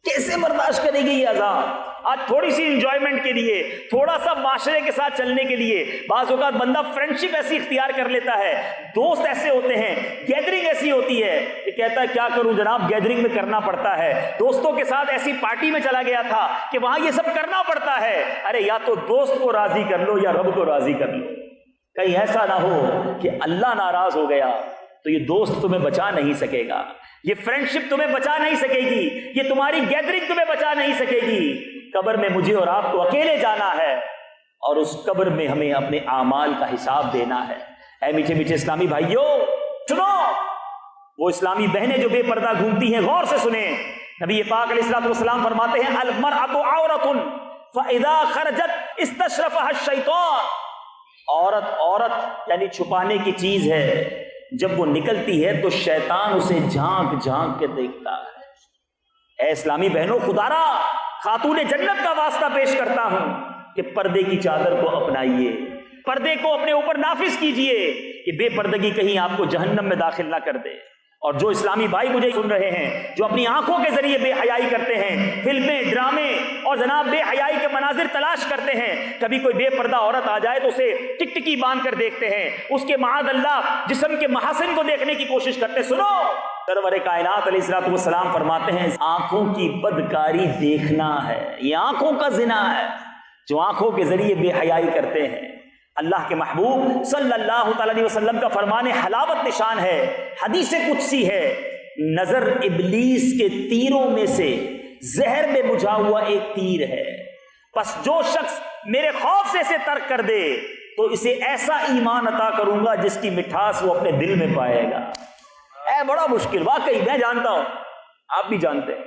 Speaker 1: کیسے برداشت کرے گی یہ عذاب؟ آج تھوڑی سی انجوائمنٹ کے لیے، تھوڑا سا معاشرے کے ساتھ چلنے کے لیے بعض اوقات بندہ فرینڈشپ ایسی اختیار کر لیتا ہے، دوست ایسے ہوتے ہیں، گیدرنگ ایسی ہوتی ہے کہ کہتا ہے کیا کروں جناب، گیدرنگ میں کرنا پڑتا ہے. دوستوں کے ساتھ ایسی پارٹی میں چلا گیا تھا کہ وہاں یہ سب کرنا پڑتا ہے. ارے یا تو دوست کو راضی کر لو یا رب کو راضی کر لو. کہیں ایسا نہ ہو کہ اللہ ناراض ہو گیا تو یہ دوست تمہیں بچا نہیں سکے گا، یہ فرینڈشپ تمہیں بچا نہیں سکے گی، یہ تمہاری گیدرنگ تمہیں بچا نہیں سکے گی. قبر میں مجھے اور آپ کو اکیلے جانا ہے اور اس قبر میں ہمیں اپنے اعمال کا حساب دینا ہے. اے میٹھے میٹھے اسلامی بھائیوں سنو، وہ اسلامی بہنیں جو بے پردہ گھومتی ہیں غور سے سنیں. نبی پاک علیہ الصلوۃ والسلام فرماتے ہیں المرأۃ عورۃ فاذا خرجت استشرفها الشیطان. عورت یعنی چھپانے کی چیز ہے، جب وہ نکلتی ہے تو شیطان اسے جھانک جھانک کے دیکھتا ہے. اے اسلامی بہنوں، خدا را خاتون جنت کا واسطہ پیش کرتا ہوں کہ پردے کی چادر کو اپنائیے، پردے کو اپنے اوپر نافذ کیجئے کہ بے پردگی کہیں آپ کو جہنم میں داخل نہ کر دے. اور جو اسلامی بھائی مجھے سن رہے ہیں جو اپنی آنکھوں کے ذریعے بے حیائی کرتے ہیں، فلمیں، ڈرامے اور جناب بے حیائی کے مناظر تلاش کرتے ہیں، کبھی کوئی بے پردہ عورت آ جائے تو اسے ٹکٹکی باندھ کر دیکھتے ہیں، اس کے معاذ اللہ جسم کے محاسن کو دیکھنے کی کوشش کرتے. سنو، سرور کائنات علیہ الصلوۃ والسلام فرماتے ہیں آنکھوں کی بدکاری دیکھنا ہے، یہ آنکھوں کا زنا ہے. جو آنکھوں کے ذریعے بے حیائی کرتے ہیں، اللہ کے محبوب صلی اللہ تعالی علیہ وسلم کا فرمان حلاوت نشان ہے، حدیث قدسی ہے، نظر ابلیس کے تیروں میں سے زہر میں بجھا ہوا ایک تیر ہے. پس جو شخص میرے خوف سے اسے ترک کر دے تو اسے ایسا ایمان عطا کروں گا جس کی مٹھاس وہ اپنے دل میں پائے گا. اے بڑا مشکل، واقعی میں جانتا ہوں، آپ بھی جانتے ہیں.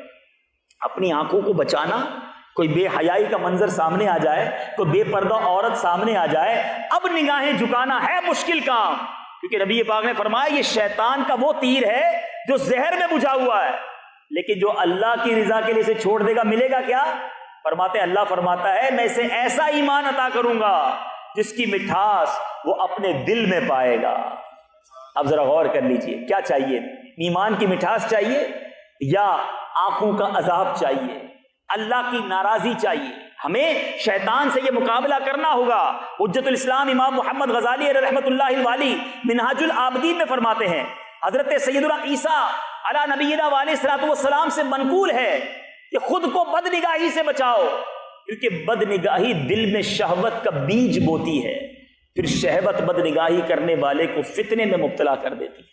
Speaker 1: اپنی آنکھوں کو بچانا، کوئی بے حیائی کا منظر سامنے آ جائے، کوئی بے پردہ عورت سامنے آ جائے، اب نگاہیں جھکانا ہے مشکل کام، کیونکہ نبی پاک نے فرمایا یہ شیطان کا وہ تیر ہے جو زہر میں بجھا ہوا ہے. لیکن جو اللہ کی رضا کے لیے اسے چھوڑ دے گا ملے گا کیا؟ فرماتے اللہ فرماتا ہے میں اسے ایسا ایمان عطا کروں گا جس کی مٹھاس وہ اپنے دل میں پائے گا. اب ذرا غور کر لیجئے، کیا چاہیے؟ ایمان کی مٹھاس چاہیے یا آنکھوں کا عذاب چاہیے؟ اللہ کی ناراضی چاہیے. ہمیں شیطان سے یہ مقابلہ کرنا ہوگا. حجت الاسلام امام محمد غزالی رحمۃ اللہ الوالی منہاج العابدین میں فرماتے ہیں حضرت سیدنا عیسیٰ علی نبینا علیہ الصلوۃ والسلام سے منقول ہے کہ خود کو بد نگاہی سے بچاؤ، کیونکہ بد نگاہی دل میں شہوت کا بیج بوتی ہے، پھر شہوت بد نگاہی کرنے والے کو فتنے میں مبتلا کر دیتی.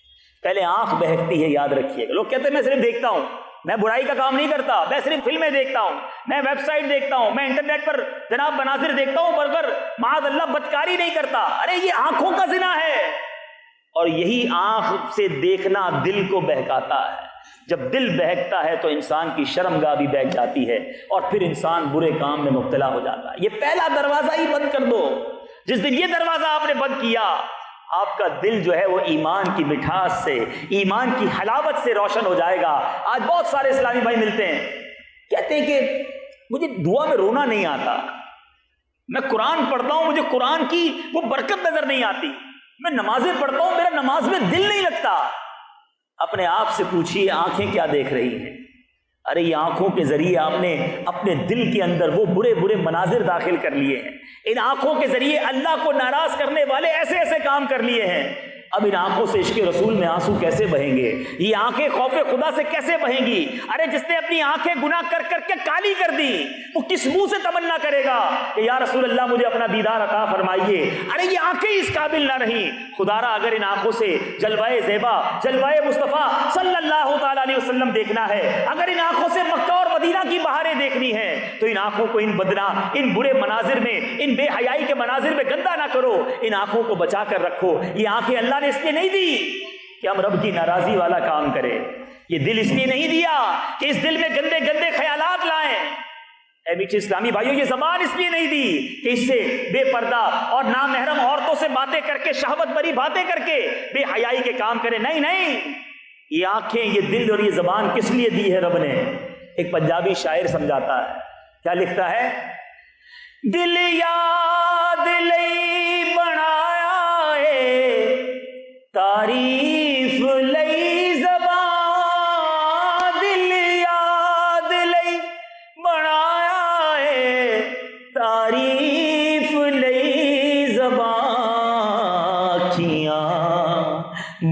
Speaker 1: پہلے آنکھ بہکتی ہے، یاد رکھیے گا. لوگ کہتے ہیں میں صرف دیکھتا ہوں، میں برائی کا کام نہیں کرتا، میں صرف فلمیں دیکھتا ہوں، میں ویب سائٹ دیکھتا ہوں، میں انٹرنیٹ پر جناب مناظر دیکھتا ہوں، برگر معاذ اللہ بدکاری نہیں کرتا. ارے یہ آنکھوں کا زنا ہے، اور یہی آنکھ سے دیکھنا دل کو بہکاتا ہے. جب دل بہکتا ہے تو انسان کی شرمگاہ بھی بہک جاتی ہے اور پھر انسان برے کام میں مبتلا ہو جاتا ہے. یہ پہلا دروازہ ہی بند کر دو. جس دن یہ دروازہ آپ نے بند کیا، آپ کا دل جو ہے وہ ایمان کی مٹھاس سے، ایمان کی حلاوت سے روشن ہو جائے گا. آج بہت سارے اسلامی بھائی ملتے ہیں، کہتے ہیں کہ مجھے دعا میں رونا نہیں آتا، میں قرآن پڑھتا ہوں مجھے قرآن کی وہ برکت نظر نہیں آتی، میں نمازیں پڑھتا ہوں میرا نماز میں دل نہیں لگتا. اپنے آپ سے پوچھیے آنکھیں کیا دیکھ رہی ہیں؟ ارے یہ آنکھوں کے ذریعے آپ نے اپنے دل کے اندر وہ برے برے مناظر داخل کر لیے ہیں. ان آنکھوں کے ذریعے اللہ کو ناراض کرنے والے ایسے ایسے کام کر لیے ہیں. اب ان آنکھوں سے عشق رسول میں آنسو کیسے بہیں گے؟ یہ آنکھیں خوف خدا سے کیسے بہیں گی؟ ارے جس نے اپنی آنکھیں گناہ کر کر کے کالی کر دی، وہ کس منہ سے تمنا کرے گا کہ یا رسول اللہ مجھے اپنا دیدار عطا فرمائیے؟ ارے یہ آنکھیں اس قابل نہ رہیں. خدا را اگر ان آنکھوں سے جلوائے زیبا، جلوائے مصطفیٰ صلی اللہ تعالی علیہ وسلم دیکھنا ہے، اگر ان آنکھوں سے مکہ اور مدینہ کی بہاریں دیکھنی ہیں، تو ان آنکھوں کو ان بدنا، ان برے مناظر میں، ان بے حیائی کے مناظر میں گندا نہ کرو. ان آنکھوں کو بچا کر رکھو. یہ آنکھیں اللہ نے اس لیے نہیں دی کہ ہم رب کی ناراضی والا کام کریں. یہ دل اس لیے نہیں دیا کہ اس دل میں گندے گندے خیالات لائیں. اے میٹھے اسلامی بھائیوں، یہ زبان اس لیے نہیں دی کہ اس سے بے پردہ اور نامحرم عورتوں سے باتیں کر کے، شہوت بری باتیں کر کے بے حیائی کے کام کرے. نہیں نہیں، یہ آنکھیں، یہ دل اور یہ زبان کس لیے دی ہے رب نے؟ ایک پنجابی شاعر سمجھاتا ہے، کیا لکھتا ہے؟ دل یاد لئی بنایا ہے، تعریف لئی زبان. دل یاد لئی بنایا ہے، تعریف لئی زبان. اکھیاں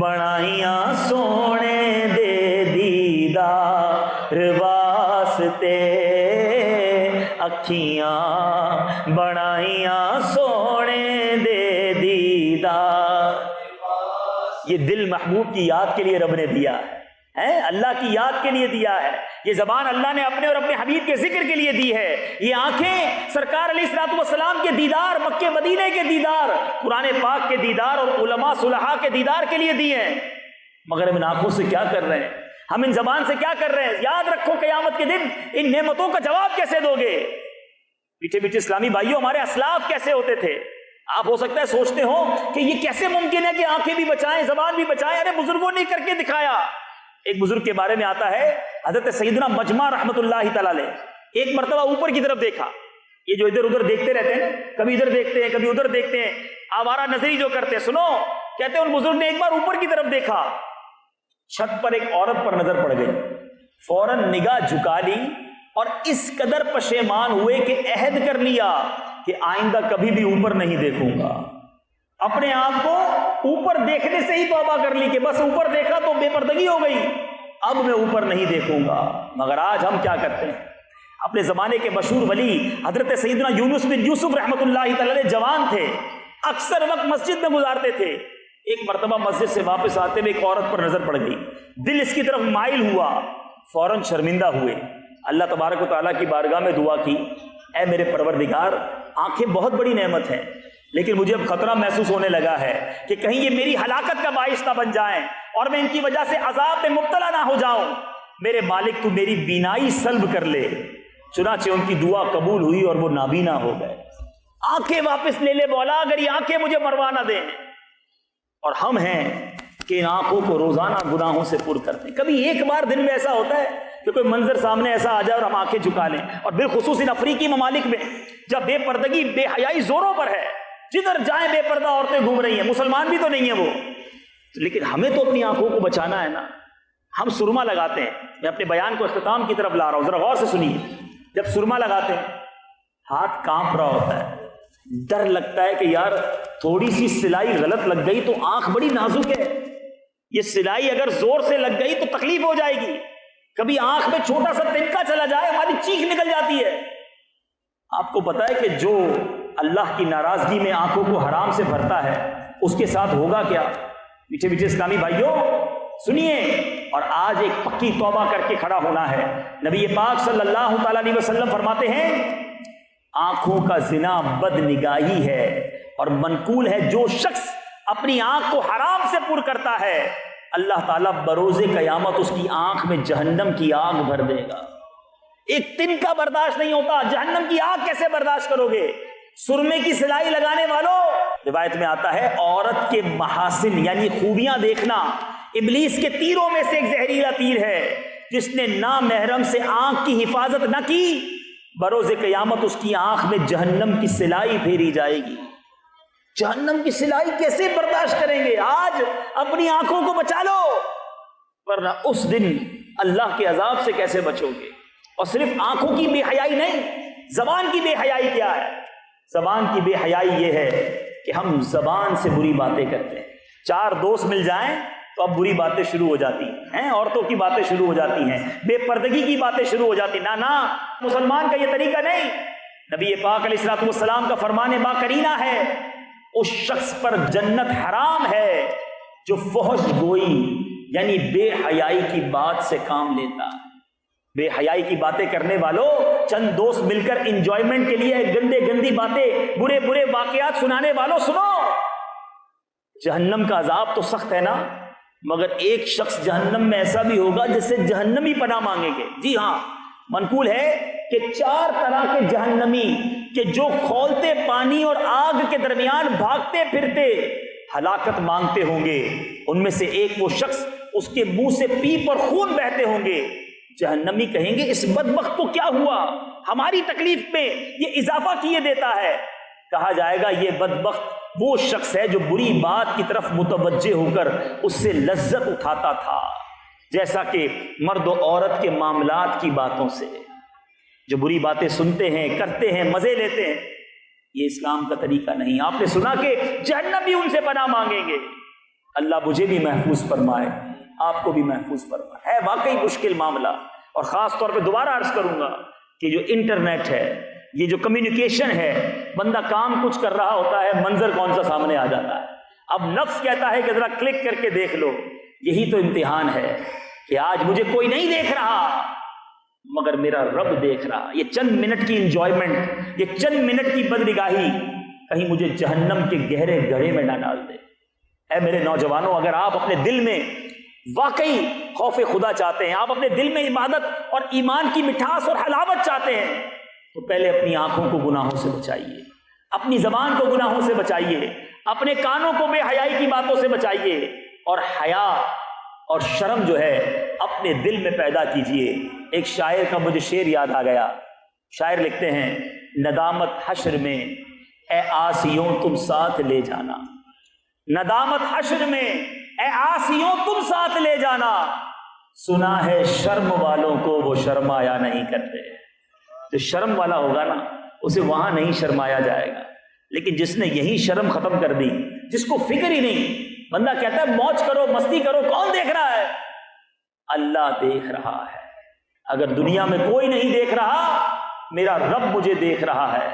Speaker 1: بنائیاں سونے دے دیدار واسطے، اکھیاں بنائیاں سونے دے دیدار. یہ دل محبوب کی یاد کے لیے رب نے دیا ہے، اللہ کی یاد کے لیے دیا ہے. یہ زبان اللہ نے اپنے اور اپنے حبیب کے ذکر کے لیے دی ہے. یہ آنکھیں سرکار علیہ الصلوۃ والسلام کے دیدار، مکے مدینے کے دیدار، قرآن پاک کے دیدار اور علماء صلحاء کے دیدار کے لیے دی ہیں. مگر ہم ان آنکھوں سے کیا کر رہے ہیں؟ ہم ان زبان سے کیا کر رہے ہیں؟ یاد رکھو قیامت کے دن ان نعمتوں کا جواب کیسے دو گے؟ میٹھے میٹھے اسلامی بھائیوں، ہمارے اسلاف کیسے ہوتے تھے؟ آپ ہو سکتا ہے سوچتے ہو کہ یہ کیسے ممکن ہے کہ آنکھیں بھی بچائیں، زبان بھی بچائیں. ارے بزرگوں نے کر کے دکھایا. ایک بزرگ کے بارے میں آتا ہے، حضرت سیدنا مجمع رحمت اللہ تعالی علیہ، ایک مرتبہ اوپر کی طرف دیکھا. یہ جو ادھر ادھر دیکھتے رہتے ہیں، کبھی ادھر دیکھتے ہیں کبھی ادھر دیکھتے ہیں، آوارہ نظری جو کرتے ہیں. سنو، کہتے ہیں ان بزرگ نے ایک بار اوپر کی طرف دیکھا، چھت پر ایک عورت پر نظر پڑ گئی. فوراً نگاہ جھکا لی اور اس قدر پشیمان ہوئے کہ عہد کر لیا کہ آئندہ کبھی بھی اوپر نہیں دیکھوں گا. اپنے آپ کو اوپر دیکھنے سے ہی توبہ کر لی کہ بس اوپر دیکھا تو بے پردگی ہو گئی، اب میں اوپر نہیں دیکھوں گا. مگر آج ہم کیا کرتے ہیں؟ اپنے زمانے کے مشہور ولی حضرت سیدنا یونس بن یوسف رحمۃ اللہ تعالی علیہ جوان تھے، اکثر وقت مسجد میں گزارتے تھے. ایک مرتبہ مسجد سے واپس آتے ہوئے ایک عورت پر نظر پڑ گئی، دل اس کی طرف مائل ہوا، فوراً شرمندہ ہوئے. اللہ تبارک و تعالیٰ کی بارگاہ میں دعا کی، اے میرے پروردگار، آنکھیں بہت بڑی نعمت ہیں، لیکن مجھے اب خطرہ محسوس ہونے لگا ہے کہ کہیں یہ میری ہلاکت کا باعث نہ بن جائیں اور میں ان کی وجہ سے عذاب میں مبتلا نہ ہو جاؤں. میرے مالک تو میری بینائی سلب کر لے. چنانچہ ان کی دعا قبول ہوئی اور وہ نابینا ہو گئے. آنکھیں واپس لے لے مولا، اگر یہ آنکھیں مجھے مروا نہ دیں. اور ہم ہیں کہ ان آنکھوں کو روزانہ گناہوں سے پر کرتے ہیں. کبھی ایک بار دن میں ایسا ہوتا ہے کہ کوئی منظر سامنے ایسا آ جائے اور ہم آنکھیں جھکا لیں. اور بالخصوص ان افریقی ممالک میں جب بے پردگی، بے حیائی زوروں پر ہے، جدھر جائیں بے پردہ عورتیں گھوم رہی ہیں. مسلمان بھی تو نہیں ہیں وہ، لیکن ہمیں تو اپنی آنکھوں کو بچانا ہے نا. ہم سرما لگاتے ہیں. میں اپنے بیان کو اختتام کی طرف لا رہا ہوں، ذرا غور سے سنیے. جب سرما لگاتے ہیں ہاتھ کانپ رہا ہوتا ہے، ڈر لگتا ہے کہ یار تھوڑی سی سلائی غلط لگ گئی تو آنکھ بڑی نازک ہے، یہ سلائی اگر زور سے لگ گئی تو تکلیف ہو جائے گی. کبھی آنکھ میں چھوٹا سا تنکا چلا جائے ہماری چیخ نکل جاتی ہے. آپ کو پتا ہے کہ جو اللہ کی ناراضگی میں آنکھوں کو حرام سے بھرتا ہے اس کے ساتھ ہوگا کیا؟ میٹھے میٹھے اسلامی بھائیوں سنیے، اور آج ایک پکی توبہ کر کے کھڑا ہونا ہے. نبی پاک صلی اللہ تعالی علیہ وسلم فرماتے ہیں آنکھوں کا زنا بد نگاہی ہے، اور منقول ہے جو شخص اپنی آنکھ کو حرام سے پر کرتا ہے اللہ تعالیٰ بروز قیامت اس کی آنکھ میں جہنم کی آگ بھر دے گا. ایک تنکا برداشت نہیں ہوتا، جہنم کی آگ کیسے برداشت کرو گے؟ سرمے کی سلائی لگانے والوں، روایت میں آتا ہے عورت کے محاسن یعنی خوبیاں دیکھنا ابلیس کے تیروں میں سے ایک زہریلا تیر ہے. جس نے نامحرم سے آنکھ کی حفاظت نہ کی بروز قیامت اس کی آنکھ میں جہنم کی سلائی پھیری جائے گی. جہنم کی سلائی کیسے برداشت کریں گے؟ آج اپنی آنکھوں کو بچا لو، ورنہ اس دن اللہ کے عذاب سے کیسے بچو گے؟ اور صرف آنکھوں کی بے حیائی نہیں، زبان کی بے حیائی کیا ہے؟ زبان کی بے حیائی یہ ہے کہ ہم زبان سے بری باتیں کرتے ہیں. چار دوست مل جائیں تو اب بری باتیں شروع ہو جاتی ہیں، عورتوں کی باتیں شروع ہو جاتی ہیں، بے پردگی کی باتیں شروع ہو جاتی. نہ مسلمان کا یہ طریقہ نہیں. نبی پاک علیہ الصلوۃ والسلام کا فرمان با کرینہ ہے اس شخص پر جنت حرام ہے جو فحش گوئی یعنی بے حیائی کی بات سے کام لیتا. بے حیائی کی باتیں کرنے والوں، چند دوست مل کر انجوائمنٹ کے لیے گندی باتیں، برے واقعات سنانے والوں، سنو جہنم کا عذاب تو سخت ہے نا. مگر ایک شخص جہنم میں ایسا بھی ہوگا جس سے جہنمی پناہ مانگیں گے. جی ہاں، منقول ہے کہ 4 طرح کے جہنمی کہ جو کھولتے پانی اور آگ کے درمیان بھاگتے پھرتے ہلاکت مانگتے ہوں گے، ان میں سے ایک وہ شخص اس کے منہ سے پیپ اور خون بہتے ہوں گے. جہنمی کہیں گے اس بدبخت کو کیا ہوا، ہماری تکلیف میں یہ اضافہ کیے دیتا ہے. کہا جائے گا یہ بدبخت وہ شخص ہے جو بری بات کی طرف متوجہ ہو کر اس سے لذت اٹھاتا تھا، جیسا کہ مرد و عورت کے معاملات کی باتوں سے جو بری باتیں سنتے ہیں، کرتے ہیں، مزے لیتے ہیں. یہ اسلام کا طریقہ نہیں. آپ نے سنا کہ جہنم بھی ان سے پناہ مانگیں گے. اللہ مجھے بھی محفوظ فرمائے، آپ کو بھی محفوظ فرمائے. ہے واقعی مشکل معاملہ، اور خاص طور پہ دوبارہ عرض کروں گا کہ جو انٹرنیٹ ہے، یہ جو کمیونیکیشن ہے، بندہ کام کچھ کر رہا ہوتا ہے، منظر کون سا سامنے آ جاتا ہے. اب نفس کہتا ہے کہ ذرا کلک کر کے دیکھ لو. یہی تو امتحان ہے کہ آج مجھے کوئی نہیں دیکھ رہا مگر میرا رب دیکھ رہا. یہ چند منٹ کی انجوائمنٹ، یہ چند منٹ کی بدنگاہی کہیں مجھے جہنم کے گہرے گڑھے میں نہ ڈال دے. اے میرے نوجوانوں، اگر آپ اپنے دل میں واقعی خوف خدا چاہتے ہیں، آپ اپنے دل میں عبادت اور ایمان کی مٹھاس اور حلاوت چاہتے ہیں، تو پہلے اپنی آنکھوں کو گناہوں سے بچائیے، اپنی زبان کو گناہوں سے بچائیے، اپنے کانوں کو بے حیائی کی باتوں سے بچائیے، اور حیا اور شرم جو ہے اپنے دل میں پیدا کیجئے. ایک شاعر کا مجھے شعر یاد آ گیا. شاعر لکھتے ہیں، ندامت حشر میں اے آسیوں تم ساتھ لے جانا، ندامت حشر میں اے آسیوں تم ساتھ لے جانا، سنا ہے شرم والوں کو وہ شرمایا نہیں کرتے. جو شرم والا ہوگا نا اسے وہاں نہیں شرمایا جائے گا، لیکن جس نے یہی شرم ختم کر دی، جس کو فکر ہی نہیں، بندہ کہتا ہے موج کرو، مستی کرو، کون دیکھ رہا ہے؟ اللہ دیکھ رہا ہے. اگر دنیا میں کوئی نہیں دیکھ رہا، میرا رب مجھے دیکھ رہا ہے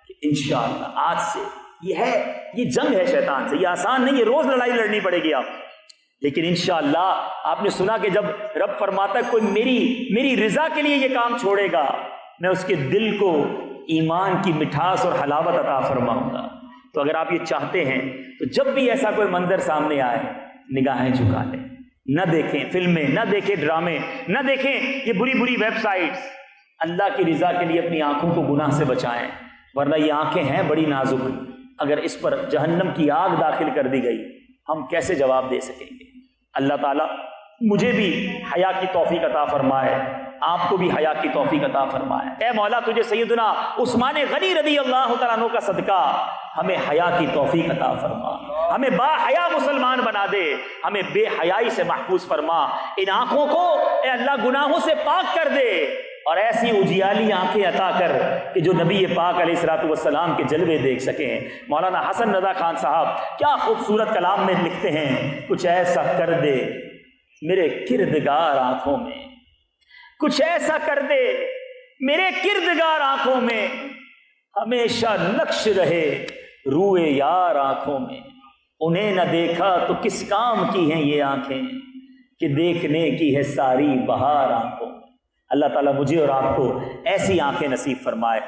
Speaker 1: کہ انشاءاللہ آج سے یہ جنگ ہے شیطان سے. یہ آسان نہیں، یہ روز لڑائی لڑنی پڑے گی آپ. لیکن انشاءاللہ آپ نے سنا کہ جب رب فرماتا ہے کوئی میری رضا کے لیے یہ کام چھوڑے گا، میں اس کے دل کو ایمان کی مٹھاس اور حلاوت عطا فرماؤں گا. تو اگر آپ یہ چاہتے ہیں تو جب بھی ایسا کوئی منظر سامنے آئے، نگاہیں جھکا لیں، نہ دیکھیں فلمیں، نہ دیکھیں ڈرامے، نہ دیکھیں یہ بری بریب سائٹس. اللہ کی رضا کے لیے اپنی آنکھوں کو گناہ سے بچائیں، ورنہ یہ آنکھیں ہیں بڑی نازک. اگر اس پر جہنم کی آگ داخل کر دی گئی، ہم کیسے جواب دے سکیں گے؟ اللہ تعالیٰ مجھے بھی حیا کی توفیق عطا فرمائے، آپ کو بھی حیا کی توفیق عطا فرمائے. اے مولا، تجھے سیدنا عثمان غنی رضی اللہ تعالیٰ عنہ کا صدقہ ہمیں حیا کی توفیق عطا فرما، ہمیں با حیا مسلمان بنا دے، ہمیں بے حیائی سے محفوظ فرما. ان آنکھوں کو اے اللہ گناہوں سے پاک کر دے، اور ایسی اجیالی آنکھیں عطا کر کہ جو نبی پاک علیہ الصلوۃ والسلام کے جلوے دیکھ سکیں. مولانا حسن رضا خان صاحب کیا خوبصورت کلام میں لکھتے ہیں، کچھ ایسا کر دے میرے کردگار آنکھوں میں، کچھ ایسا کر دے میرے کردگار آنکھوں میں، ہمیشہ نقش رہے روئے یار آنکھوں میں. انہیں نہ دیکھا تو کس کام کی ہیں یہ آنکھیں کہ دیکھنے کی ہے ساری بہار آنکھوں. اللہ تعالیٰ مجھے اور آپ کو ایسی آنکھیں نصیب فرمائے.